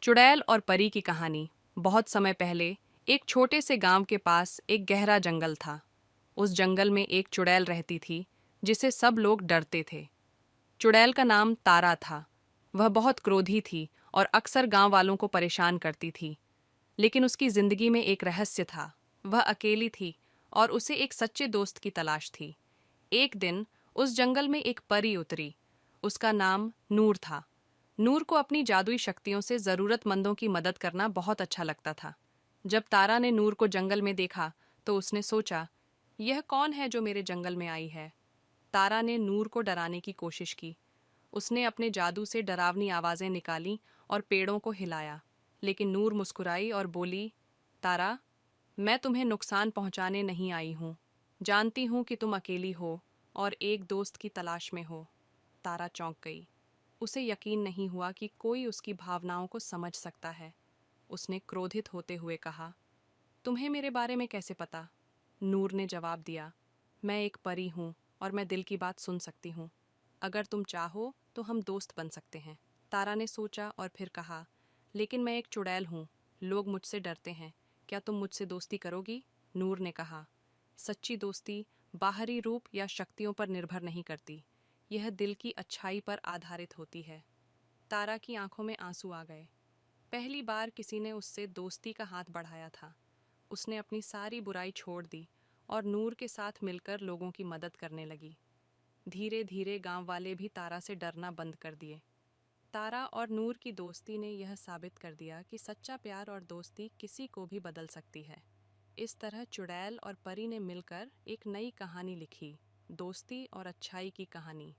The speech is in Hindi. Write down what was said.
चुड़ैल और परी की कहानी। बहुत समय पहले एक छोटे से गांव के पास एक गहरा जंगल था। उस जंगल में एक चुड़ैल रहती थी जिसे सब लोग डरते थे। चुड़ैल का नाम तारा था। वह बहुत क्रोधी थी और अक्सर गांव वालों को परेशान करती थी। लेकिन उसकी जिंदगी में एक रहस्य था। वह अकेली थी और उसे एक सच्चे दोस्त की तलाश थी। एक दिन उस जंगल में एक परी उतरी। उसका नाम नूर था। नूर को अपनी जादुई शक्तियों से जरूरतमंदों की मदद करना बहुत अच्छा लगता था। जब तारा ने नूर को जंगल में देखा तो उसने सोचा, यह कौन है जो मेरे जंगल में आई है। तारा ने नूर को डराने की कोशिश की। उसने अपने जादू से डरावनी आवाजें निकाली और पेड़ों को हिलाया। लेकिन नूर मुस्कुराई और बोली, तारा, मैं तुम्हें नुकसान पहुंचाने नहीं आई हूं। जानती हूं कि तुम अकेली हो और एक दोस्त की तलाश में हो। तारा चौंक गई। उसे यकीन नहीं हुआ कि कोई उसकी भावनाओं को समझ सकता है। उसने क्रोधित होते हुए कहा, तुम्हें मेरे बारे में कैसे पता? नूर ने जवाब दिया, मैं एक परी हूँ और मैं दिल की बात सुन सकती हूँ। अगर तुम चाहो तो हम दोस्त बन सकते हैं। तारा ने सोचा और फिर कहा, लेकिन मैं एक चुड़ैल हूँ। लोग मुझसे डरते हैं। क्या तुम मुझसे दोस्ती करोगी? नूर ने कहा, सच्ची दोस्ती बाहरी रूप या शक्तियों पर निर्भर नहीं करती। यह दिल की अच्छाई पर आधारित होती है। तारा की आंखों में आंसू आ गए। पहली बार किसी ने उससे दोस्ती का हाथ बढ़ाया था। उसने अपनी सारी बुराई छोड़ दी और नूर के साथ मिलकर लोगों की मदद करने लगी। धीरे धीरे गांव वाले भी तारा से डरना बंद कर दिए। तारा और नूर की दोस्ती ने यह साबित कर दिया कि सच्चा प्यार और दोस्ती किसी को भी बदल सकती है। इस तरह चुड़ैल और परी ने मिलकर एक नई कहानी लिखी, दोस्ती और अच्छाई की कहानी।